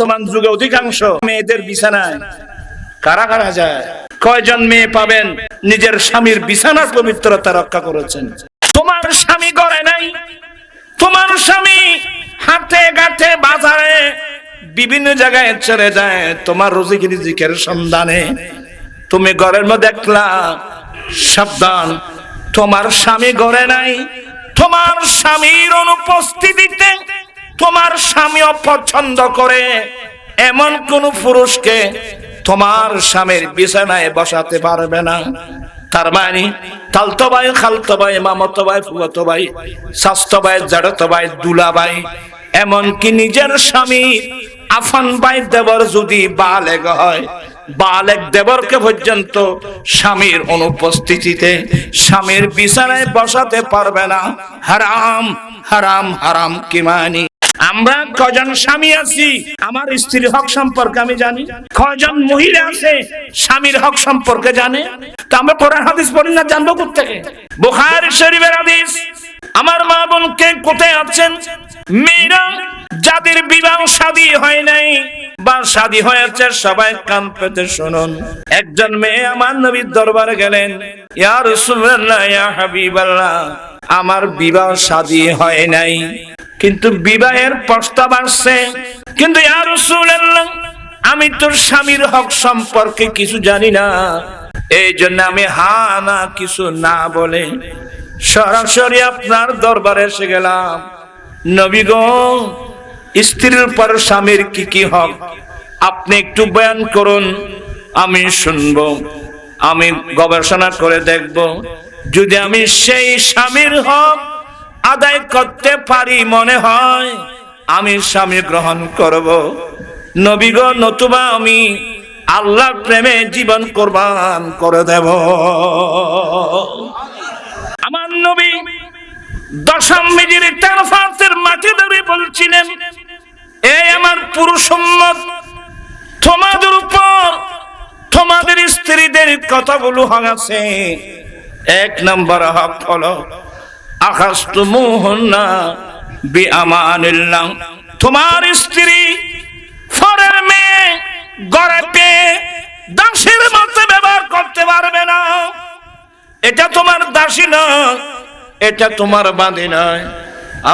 বর্তমান যুগে অধিকাংশ মেয়েদের বিছানায় কারা কারা যায়? কয়জন মেয়ে পাবেন নিজের স্বামীর বিছানার পবিত্রতা রক্ষা করেছেন? তোমার স্বামী ঘরে নাই, তোমার স্বামী হাতে ঘাটে বাজারে বিভিন্ন জায়গায় চলে যায় তোমার রুজি রিজিকের সন্ধানে, তুমি ঘরের মধ্যে একলা। সাবধান, তোমার স্বামী ঘরে নাই, তোমার স্বামীর অনুপস্থিতিতে তোমার স্বামী অপছন্দ করে এমন কোন পুরুষকে তোমার স্বামীর বিছানায় বসাতে পারবে না। তার মানে খালতো ভাই, খালতো ভাই, মামাতো ভাই, ফুফাতো ভাই, শাস্তো ভাই, জাড়তো ভাই, দুলা ভাই, এমনকি নিজের স্বামী আফান ভাই দেবর যদি বালেগ হয়, বালেগ দেবরকে পর্যন্ত স্বামীর অনুপস্থিতিতে স্বামীর বিছানায় বসাতে পারবে না। হারাম হারাম হারাম। কি মানি? আমরা কজন স্বামী আছি আমার স্ত্রীর হক সম্পর্কে আমি জানি? কজন মহিলা আছে স্বামীর হক সম্পর্কে জানে? তো আমরা কোরআন হাদিস পড়ি না, জানবো কোত্থেকে? বুখারী শরীফের হাদিস। আমার মা বোনকে কোথায় আছেন মেয়েরা যাদের বিবাহ শাদী হয় নাই বা শাদী হয়েছে, সবাই কান পেতে শুনুন। একজন মেয়ে আমার নবীর দরবারে গেলেন, ইয়া রাসূলুল্লাহ, ইয়া হাবিবাল্লাহ, আমার বিবাহ শাদী হয় নাই, কিন্তু বিবাহের প্রস্তাব আসছে, কিন্তু ইয়া রাসূলুল্লাহ আমি তোর স্বামীর হক সম্পর্কে কিছু জানি না, এই জন্য আমি হা না কিছু না বলে সরাসরি আপনার দরবারে এসে গেলাম। নবী গো, স্ত্রীর উপর স্বামীর কি কি হক আপনি একটু বয়ান করুন, আমি শুনবো, আমি গবেষণা করে দেখব, যদি আমি সেই স্বামীর হক আদায় করতে পারি মনে হয় আমি স্বামী গ্রহণ করব। নবী গো, নতুবা আমি আল্লাহর প্রেমে জীবন কুরবান করে দেব। আমার নবী দশম হিজরির তারফাতের মাটি ধরে বলছিলেন, এই আমার পুরুষ উম্মত, তোমাদের উপর তোমাদের স্ত্রীদের কতগুলো হক আছে। এক নম্বর হক হলো আখাজতুমুহুন্না বিআমানিল্লাহ, তোমার স্ত্রী ফরের মেয়ে ঘরে পেয়ে দাসীর মতো ব্যবহার করতে পারবে না। এটা তোমার দাসী নয়, এটা তোমার বাঁধি নয়।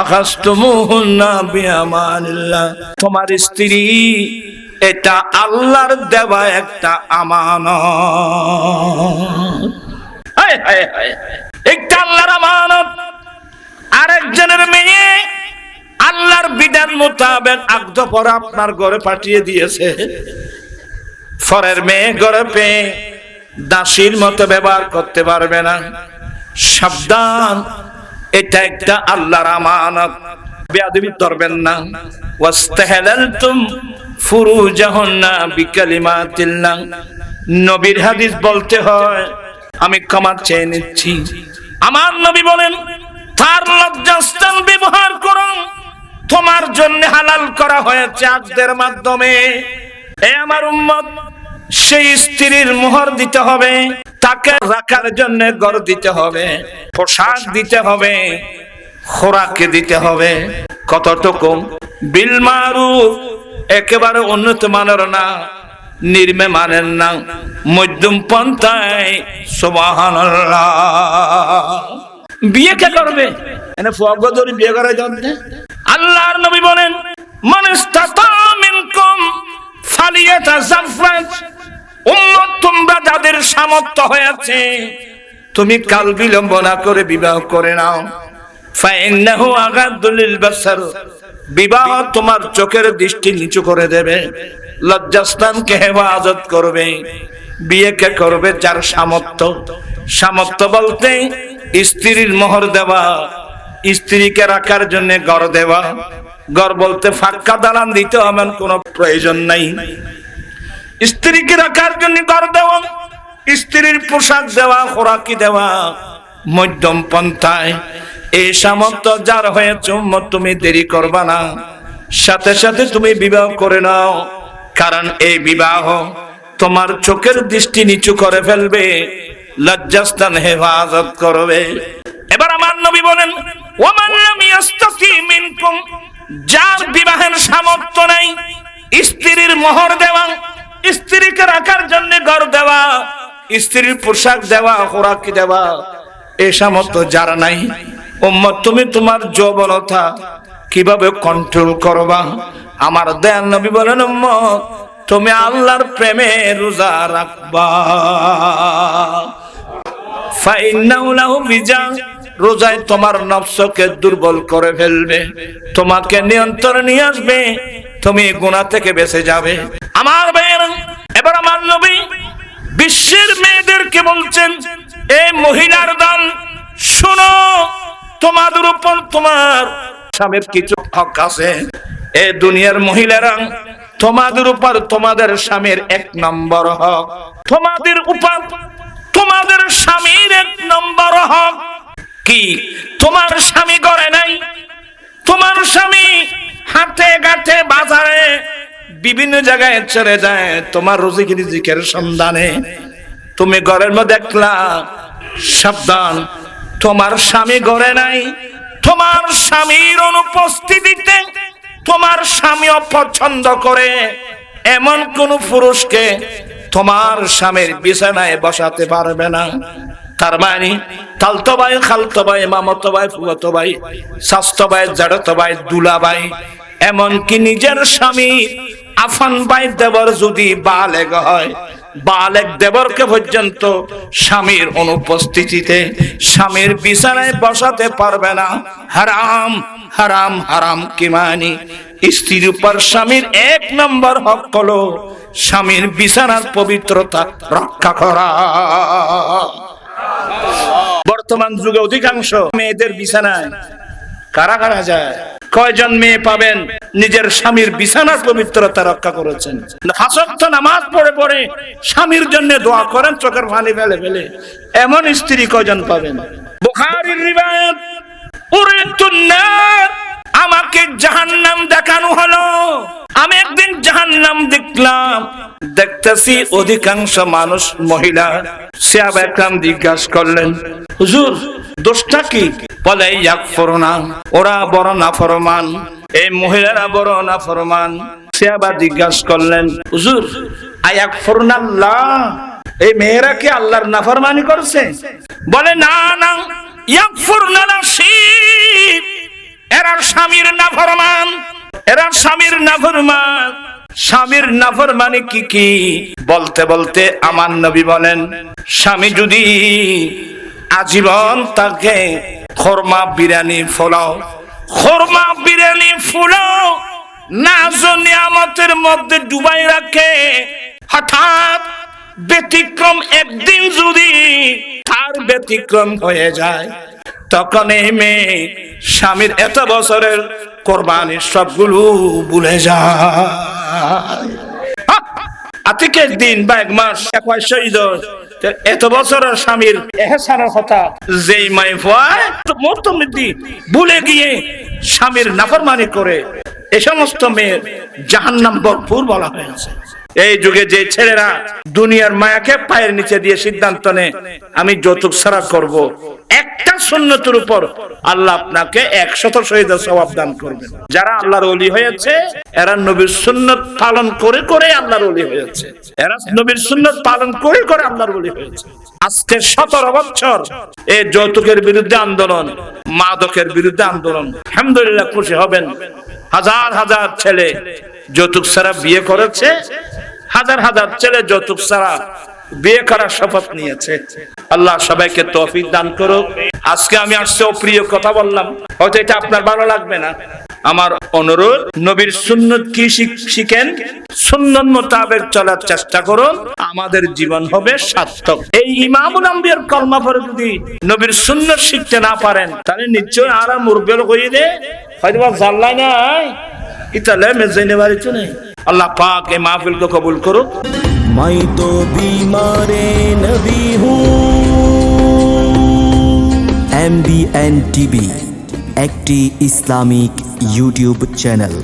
আখাজতুমুহুন্না বিআমানিল্লাহ, তোমার স্ত্রী এটা আল্লাহর দেওয়া একটা আমানত। হায় হায় হায়, একটা আল্লাহর আমানত। আরেকজনের মেয়ে আল্লাহর বিধান মোতাবেক আগদ পর আপনার ঘরে পাঠিয়ে দিয়েছে, ফরের মেয়ে ঘরে পেয়ে দাসীর মতো ব্যবহার করতে পারবে না। সাবধান, এটা একটা আল্লাহর আমানত, বেয়াদবি করবেন না। ওয়াস্তাহালালতুম ফুরুজাহুন্না বিকালিমাতিল্লাহ, নবীর হাদিস বলতে হয়, আমি ক্ষমা চেয়ে নিচ্ছি। আমার নবী বলেন, তার লজ্জাস্থান ব্যবহার করো, তোমার জন্য হালাল করা হয়েছে আকদের মাধ্যমে। এ আমার উম্মত, সেই স্ত্রীর মোহর দিতে হবে, তাকে রাখার জন্য ঘর দিতে হবে, পোশাক দিতে হবে, খোরাক দিতে হবে। কতটুকু? বিল মারুফ, একেবারে উন্নত মানের না, নিম্ন মানের না, মধ্যম পন্থায়। সুবহানাল্লাহ। বিয়ে কে করবে? এনে ফুয়াগদরি বিয়ে করে জানতে। আল্লাহর নবী বলেন, মান ইসতাতা মিনকুম ফালিয়াতাযাওয়াজ, উম্মত তোমরা যাদের সামর্থ্য হয়েছে তুমি কাল বিলম্ব না করে বিবাহ করে নাও। ফাইন্নাহু আগাদ্দু লিল বাসার, বিবাহ তোমার চোখের দৃষ্টি নিচু করে দেবে, লজ্জাস্থানকে হেফাজত করবে। বিয়ে কে করবে? যার সামর্থ্য। সামর্থ্য বলতে স্ত্রীর মোহর দেওয়া, স্ত্রীকে রাখার জন্য ঘর দেওয়া। ঘর বলতে ফাঁকা দালান দিতে হবে কোনো প্রয়োজন নাই। স্ত্রীকে রাখার জন্য ঘর দেওয়া, স্ত্রীর পোশাক দেওয়া, খোরাকি দেওয়া, মধ্যম পন্থায়। এই সামর্থ্য যার হয়েছে উম্মত, তুমি দেরি করবা না, সাথে সাথে তুমি বিবাহ করে নাও। কারণ এই বিবাহ তোমার চোখের দৃষ্টি নিচু করে ফেলবে, লজ্জাস্থান হেফাজত করবে। এবার আমার নবী বলেন, ওয়ামান লাম ইয়াস্তাতি মিনকুম, যার বিবাহের সামর্থ্য নাই, মোহর দেওয়া, স্ত্রীকে রাখার জন্য ঘর দেওয়া, স্ত্রীর পোশাক দেওয়া, খোরাক দেওয়া, এই সামর্থ্য যারা নাই, উম্মত তুমি তোমার যৌবনতা কিভাবে কন্ট্রোল করবা? আমার দয়াল নবী বলেন, উম্মত তুমি আল্লাহর প্রেমে রোজা রাখবা। ফাইন্নাহু লাহু বিজা, রোজায় তোমার নফসকে দুর্বল করে ফেলবে, তোমাকে নিয়ন্ত্রণে নিয়ে আসবে, তুমি গুনাহ থেকে বেঁচে যাবে। আমার ভাইয়েরা, এবার আমার নবী বিশ্বের মেয়েদেরকে বলছেন, এই মহিলার দল শোনো, তোমাদের উপর তোমার স্বামীর কিছু হক আছে। এই দুনিয়ার মহিলারা, তোমাদের উপর তোমাদের স্বামীর 1 নম্বর হক, তোমাদের উপর তোমাদের স্বামীর 1 নম্বর হক কি? তোমার স্বামী ঘরে নাই, তোমার স্বামী হাতে ঘাটে বাজারে বিভিন্ন জায়গায় চলে যায় তোমার রুজি রিজিকের সন্ধানে, তুমি ঘরের মধ্যে দেখলা, সাবধান, তোমার স্বামী ঘরে নাই, তোমার স্বামীর অনুপস্থিতিতে তোমার স্বামী অপছন্দ করে এমন কোন পুরুষকে তোমার স্বামীর বিছানায় বসাতে পারবে না। তার মানে খালতো ভাই, খালতো ভাই, মামাতো ভাই, ফুফাতো ভাই, শাস্তো ভাই, জাড়তো ভাই, দুলা ভাই, এমনকি নিজের স্বামী আফান ভাই দেবর যদি বালেগ হয়, বালেগ দেবরকে পর্যন্ত স্বামীর অনুপস্থিতিতে স্বামীর বিছানায় বসাতে পারবে না। হারাম হারাম হারাম কি মানি? স্ত্রীর উপর স্বামীর 1 নম্বর হক হলো স্বামীর বিছানার পবিত্রতা রক্ষা করা। বর্তমান যুগে অধিকাংশ মেয়েদের বিছানায় কারা কারা যায়? কয়জন মেয়ে পাবেন নিজের স্বামীর বিছানার পবিত্রতা রক্ষা করেছেন? 5 ওয়াক্ত নামাজ পড়ে পড়ে স্বামীর জন্য দোয়া করেন চোখের পানি ফেলে ফেলে, এমন স্ত্রী কয়জন পাবেন? বুখারীর রিওয়ায়াত, উরিতুন নার, আমাকে জাহান্নাম দেখানো হলো। আমি একদিন জাহান্নাম দেখলাম, দেখতেছি অধিকাংশ মানুষ মহিলা। সাহাবা একরাম জিজ্ঞাসা করলেন, হুজুর দোষটা কি? বলে ইয়াকফুরুনা, ওরা বড় নাফরমান, এই মহিলারা বড় নাফরমান। সাহাবা জিজ্ঞাসা করলেন, হুজুর আয়াকফুরুনাল্লাহ, এই মেয়েরা কি আল্লাহর নাফরমানি করছে? বলে না না, ইয়াকফুরুনাল শিব, এরা স্বামীর নাফরমান, এরা স্বামীর নাফরমান। স্বামীর নাফরমানি কি কি বলতে বলতে আমার নবী বলেন, স্বামী যদি আজীবন তাকে খরমা বিরিয়ানি ফলাও, খরমা বিরিয়ানি ফুলাও, নাজ নিয়ামতের মধ্যে ডুবাই রাখে, হঠাৎ ব্যতিক্রম একদিন যদি তার ব্যতিক্রম হয়ে যায়, তখন এই মেয়ে স্বামীর এত বছরের কোরবানি সবগুলো ভুলে যায়। আতিকের দিন বা 1 মাস শহীদ, এত বছরের স্বামীর এহসানের কথা যেই মাই মর্তমিদি ভুলে গিয়ে স্বামীর নাফরমানি করে, এ সমস্ত মেয়ের জাহান্নাম ভরপুর বলা হয়েছে। এই যুগে যে ছেলেরা দুনিয়ার মায়াকে পায়ের নিচে দিয়ে সিদ্ধান্ত নেয় আমি যৌতুক ছাড়া করব, একটা সুন্নতের উপর আল্লাহ আপনাকে 100 শহীদের সওয়াব দান করবেন। যারা আল্লাহর ওলি হয়েছে এরা নবীর সুন্নত পালন করে করে আল্লাহর ওলি হয়েছে, এরা নবীর সুন্নত পালন করে করে আল্লাহর ওলি হয়েছে। আজকে 17 বছর এই যৌতুকের বিরুদ্ধে আন্দোলন, মাদকের বিরুদ্ধে আন্দোলন। আলহামদুলিল্লাহ, খুশি হবেন, হাজার হাজার ছেলে যৌতুক ছাড়া বিয়ে করেছে, হাজার হাজার ছেলে যৌতুক ছাড়া বিয়ে করার শপথ নিয়েছে। আল্লাহ সবাইকে তৌফিক দান করুক। আজকে আমি আসছে প্রিয় কথা বললাম, হয়তো এটা আপনার ভালো লাগবে না। আমার অনুরোধ, নবীর সুন্নত কি শিখেন, সুন্নত মোতাবেক চলার চেষ্টা করুন, আমাদের জীবন হবে সার্থক। এই ইমামুল আম্বিয়ার কলমা পড়ে যদি নবীর সুন্নত শিখতে না পারেন, তাহলে নিশ্চয় আরা মুরব্বিল কইয়ে দে হয়তো জানলাই নাই ইতালে মেজাইনে বাড়িতে নেই। अल्लाह पाक के महफिल को कबूल करो। मैं तो बीमारे नबी हूँ। MBN TV, एक्टी Islamic YouTube channel.